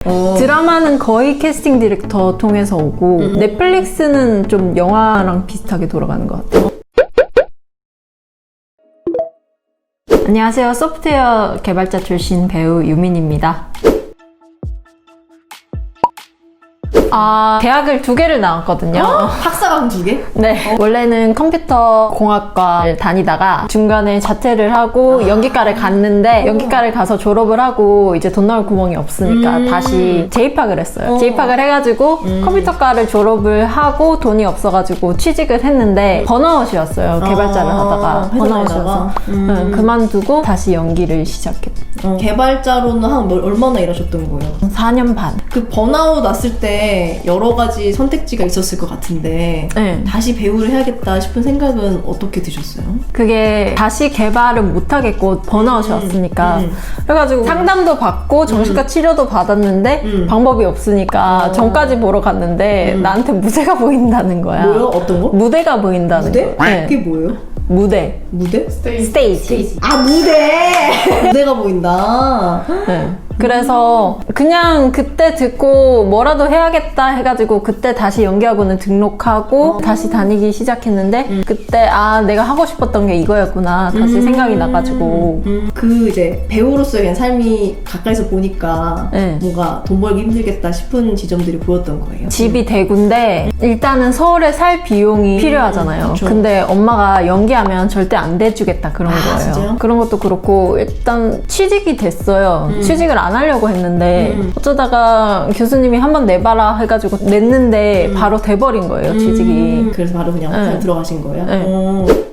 드라마는 거의 캐스팅 디렉터 통해서 오고 넷플릭스는 좀 영화랑 비슷하게 돌아가는 것 같아요. 안녕하세요. 소프트웨어 개발자 출신 배우 유민입니다. 대학을 2개를 나왔거든요. 학사관 2개? 네. 원래는 컴퓨터 공학과를 다니다가 중간에 자퇴를 하고 연기과를 갔는데 연기과를 가서 졸업을 하고 이제 돈 나올 구멍이 없으니까 다시 재입학을 했어요. 재입학을 해가지고 컴퓨터과를 졸업을 하고 돈이 없어가지고 취직을 했는데 번아웃이었어요. 개발자를 하다가 번아웃이어서 그만두고 다시 연기를 시작했어요. 개발자로는 얼마나 일하셨던 거예요? 4년 반. 그 번아웃 왔을 때 여러 가지 선택지가 있었을 것 같은데 네. 다시 배우를 해야겠다 싶은 생각은 어떻게 드셨어요? 그게 다시 개발은 못하겠고 번아웃이 왔으니까 그래가지고 상담도 받고 정신과 치료도 받았는데 방법이 없으니까 전까지 보러 갔는데 나한테 무대가 보인다는 거야. 뭐요? 어떤 거? 무대가 보인다는 무대? 거. 네. 그게 뭐예요? 무대. 무대? 스테이지. 아, 무대! 무대가 보인다. 네. 그래서 그냥 그때 듣고 뭐라도 해야겠다 해가지고 그때 다시 연기학원을 등록하고 다시 다니기 시작했는데 그때 내가 하고 싶었던 게 이거였구나 다시 생각이 나가지고 그 이제 배우로서의 그냥 삶이 가까이서 보니까 네. 뭔가 돈 벌기 힘들겠다 싶은 지점들이 보였던 거예요. 집이 대구인데 일단은 서울에 살 비용이 필요하잖아요. 그쵸. 근데 엄마가 연기하면 절대 안 대주겠다 그런 거예요. 진짜요? 그런 것도 그렇고 일단 취직이 됐어요. 취직을 안 하려고 했는데 어쩌다가 교수님이 한번 내봐라 해가지고 냈는데 바로 돼버린 거예요. 취직이. 그래서 바로 그냥 네. 들어가신 거예요? 네.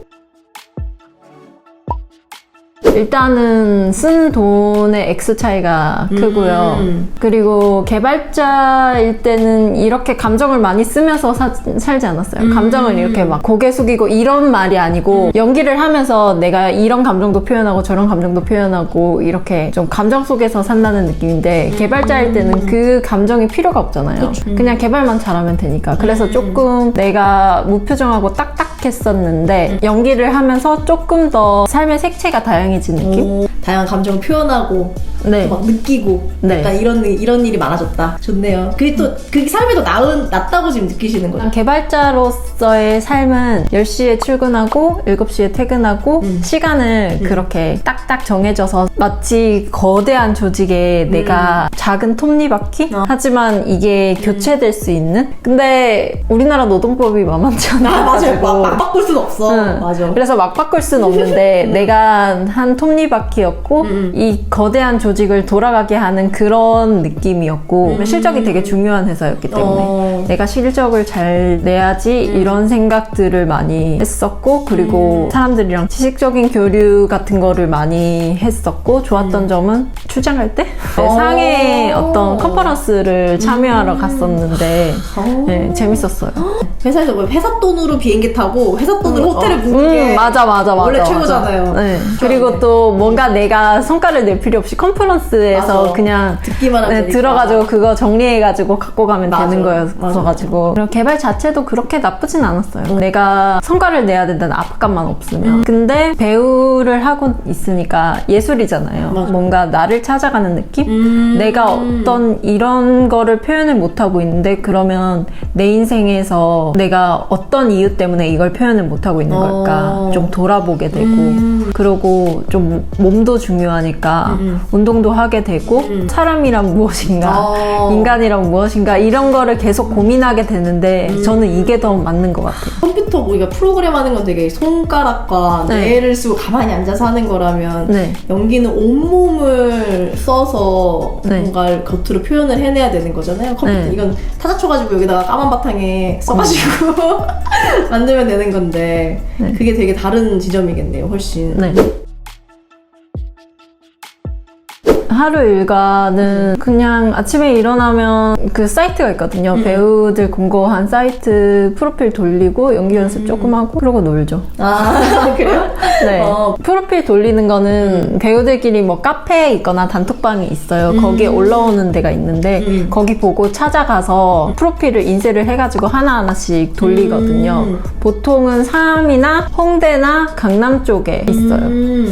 일단은 쓴 돈의 액수 차이가 크고요. 그리고 개발자일 때는 이렇게 감정을 많이 쓰면서 살지 않았어요. 감정을 이렇게 막 고개 숙이고 이런 말이 아니고 연기를 하면서 내가 이런 감정도 표현하고 저런 감정도 표현하고 이렇게 좀 감정 속에서 산다는 느낌인데 개발자일 때는 그 감정이 필요가 없잖아요. 그냥 개발만 잘하면 되니까. 그래서 조금 내가 무표정하고 딱딱했었는데 연기를 하면서 조금 더 삶의 색채가 다양해진 느낌? 다양한 감정을 표현하고 네. 막 느끼고 네. 약간 이런 일이 많아졌다. 좋네요. 그게 또 그게 삶이 더 낫다고 지금 느끼시는 거죠? 개발자로서의 삶은 10시에 출근하고 7시에 퇴근하고 시간을 그렇게 딱딱 정해져서 마치 거대한 조직에 내가 작은 톱니바퀴? 하지만 이게 교체될 수 있는? 근데 우리나라 노동법이 만만치 않아가지고 맞아요. 막 바꿀 수는 없어. 맞아. 그래서 막 바꿀 순 없는데 내가 한 톱니바퀴였고 이 거대한 조직을 돌아가게 하는 그런 느낌이었고 실적이 되게 중요한 회사였기 때문에 내가 실적을 잘 내야지 이런 생각들을 많이 했었고 그리고 사람들이랑 지식적인 교류 같은 거를 많이 했었고 좋았던 점은 출장 갈 때 상해 어떤 컨퍼런스를 참여하러 갔었는데 네, 재밌었어요. 회사에서 뭐 회사 돈으로 비행기 타고 회사 돈으로 호텔에 묵는 게 맞아. 원래 최고잖아요. 네. 그리고 또 뭔가 내가 성과를 낼 필요 없이 컨퍼런스에서 맞아. 그냥 듣기만 하면 되니까. 들어가지고 그거 정리해가지고 갖고 가면 맞아. 되는 거였어가지고 그리고 개발 자체도 그렇게 나쁘진 않았어요. 내가 성과를 내야 된다는 압박감만 없으면 근데 배우를 하고 있으니까 예술이잖아요. 맞아. 뭔가 나를 찾아가는 느낌? 내가 어떤 이런 거를 표현을 못하고 있는데 그러면 내 인생에서 내가 어떤 이유 때문에 이걸 표현을 못하고 있는 걸까 좀 돌아보게 되고 그리고 좀 몸도 중요하니까 운동도 하게 되고 사람이란 무엇인가 인간이란 무엇인가 이런 거를 계속 고민하게 되는데 저는 이게 더 맞는 것 같아요. 컴퓨터 우리가 프로그램 하는 건 되게 손가락과 네. 뇌를 쓰고 가만히 앉아서 하는 거라면 네. 연기는 온몸을 써서 네. 뭔가를 겉으로 표현을 해내야 되는 거잖아요. 컴퓨터 네. 이건 타자 쳐가지고 여기다가 까만 바탕에 써가지고 만들면 되는 건데 그게 되게 다른 지점이겠네요. 훨씬. 네. 하루 일과는 그냥 아침에 일어나면 그 사이트가 있거든요. 배우들 공고한 사이트 프로필 돌리고 연기 연습 조금 하고 그러고 놀죠. 그래요? 네. 프로필 돌리는 거는 배우들끼리 뭐 카페에 있거나 단톡방이 있어요. 거기에 올라오는 데가 있는데 거기 보고 찾아가서 프로필을 인쇄를 해가지고 하나하나씩 돌리거든요. 보통은 상암이나 홍대나 강남 쪽에 있어요.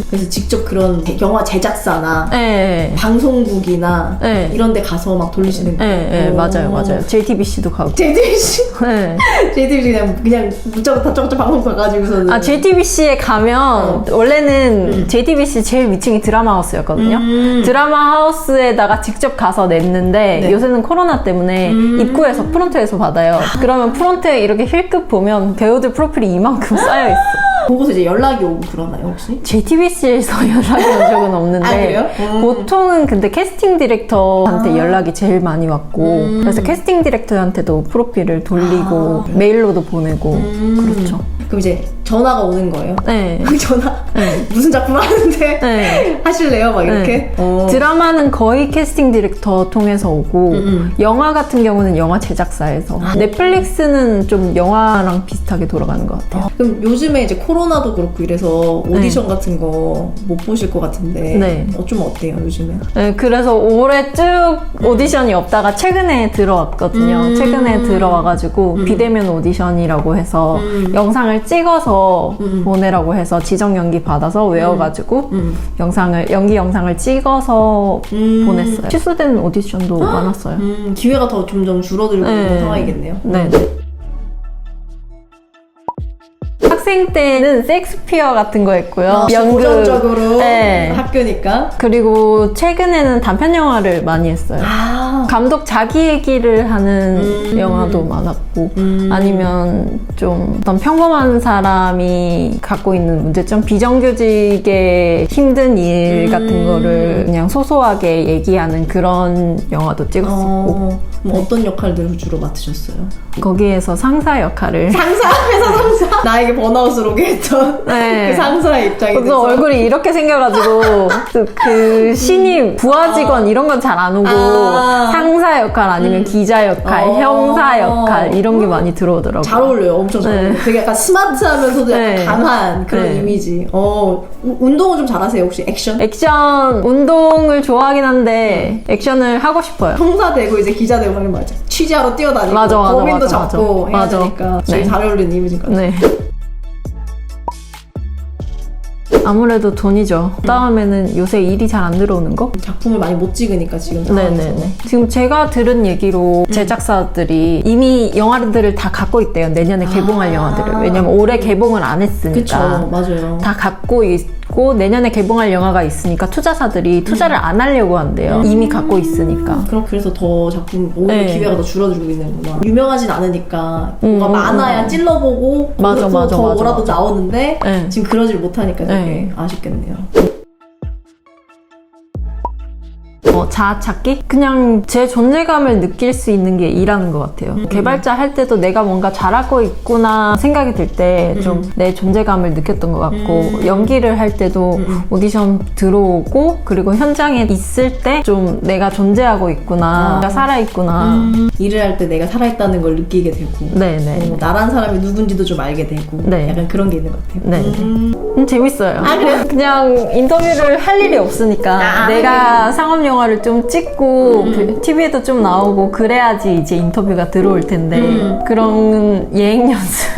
그래서 직접 그런 영화 제작사나 네. 방송국이나 네. 이런 데 가서 막 돌리시는 거예요? 네, 오. 맞아요. JTBC도 가고. JTBC? 네. JTBC 그냥 문자로 다짜고짜 방송 가가지고서는. 아, JTBC에 가면, 원래는 JTBC 제일 위층이 드라마 하우스였거든요. 드라마 하우스에다가 직접 가서 냈는데, 네. 요새는 코로나 때문에 입구에서 프론트에서 받아요. 그러면 프론트에 이렇게 힐끗 보면 배우들 프로필이 이만큼 쌓여있어. 보고서 이제 연락이 오고 그러나요, 혹시? JTBC에서 연락이 온 적은 없는데, 아, 그래요? 보통은 근데 캐스팅 디렉터한테 연락이 제일 많이 왔고, 그래서 캐스팅 디렉터한테도 프로필을 돌리고, 메일로도 보내고, 그렇죠. 그럼 이제 전화가 오는 거예요? 네. 전화? 네. 무슨 작품 하는데 네. 하실래요? 막 이렇게? 네. 드라마는 거의 캐스팅 디렉터 통해서 오고 영화 같은 경우는 영화 제작사에서 넷플릭스는 좀 영화랑 비슷하게 돌아가는 것 같아요. 그럼 요즘에 이제 코로나도 그렇고 이래서 오디션 같은 거 못 보실 것 같은데 네. 좀 어때요 요즘에? 네, 그래서 올해 쭉 오디션이 없다가 최근에 들어왔거든요. 최근에 들어와가지고 비대면 오디션이라고 해서 영상을 찍어서 보내라고 해서 지정 연기 받아서 외워가지고 연기 영상을 찍어서 보냈어요. 취소된 오디션도 많았어요. 기회가 더 점점 줄어들고 있는 상황이겠네요. 네. 학생 때는 섹스피어 같은 거 했고요. 고전적으로 네. 학교니까. 그리고 최근에는 단편 영화를 많이 했어요. 감독 자기 얘기를 하는 영화도 많았고 아니면 좀 어떤 평범한 사람이 갖고 있는 문제점, 비정규직의 힘든 일 같은 거를 그냥 소소하게 얘기하는 그런 영화도 찍었었고 뭐 어떤 역할들을 주로 맡으셨어요? 거기에서 상사 역할을 회사 상사? 나에게 번아웃을 오게 했던 네. 그 상사의 입장이 그래서 돼서 얼굴이 이렇게 생겨가지고 그 신입 부하 직원 이런 건 잘 안 오고 상사 역할 아니면 기자 역할, 형사 역할 이런 게 많이 들어오더라고요. 잘 어울려요. 엄청 잘 어울려요. 되게 약간 스마트하면서도 약간 네. 강한 그런 네. 이미지. 운동은 좀 잘하세요 혹시? 액션? 액션 운동을 좋아하긴 한데 액션을 하고 싶어요. 형사 되고 이제 기자 되고 하는 말이죠. 취재하러 뛰어다니고 맞아, 범인도 맞아, 잡고 해야 맞아. 되니까 제일 네. 잘 어울리는 이미지인 것 같아요. 네. 아무래도 돈이죠. 다음에는 요새 일이 잘 안 들어오는 거? 작품을 많이 못 찍으니까 지금 네네네. 지금 제가 들은 얘기로 제작사들이 이미 영화들을 다 갖고 있대요. 내년에 개봉할 영화들을. 왜냐면 올해 개봉을 안 했으니까. 그쵸, 맞아요. 다 갖고 있고 내년에 개봉할 영화가 있으니까 투자사들이 투자를 안 하려고 한대요. 이미 갖고 있으니까. 그래서 더 작품 오히려 네. 기회가 더 줄어들고 있는구나. 유명하진 않으니까 뭔가 많아야 찔러보고 맞아, 거기서 맞아, 더 맞아, 뭐라도 맞아. 나오는데 네. 지금 그러질 못하니까 되게 네. 아쉽겠네요. 자아 찾기? 그냥 제 존재감을 느낄 수 있는 게 일하는 것 같아요. 개발자 할 때도 내가 뭔가 잘하고 있구나 생각이 들 때 좀 내 존재감을 느꼈던 것 같고 연기를 할 때도 오디션 들어오고 그리고 현장에 있을 때 좀 내가 존재하고 있구나 내가 살아있구나 일을 할 때 내가 살아있다는 걸 느끼게 되고 네네. 나란 사람이 누군지도 좀 알게 되고 네. 약간 그런 게 있는 것 같아요. 네. 재밌어요. 아, 그래요? 그냥 인터뷰를 할 일이 없으니까 내가 상업 영화를 좀 찍고 TV에도 좀 나오고 그래야지 이제 인터뷰가 들어올 텐데 그런 예행 연습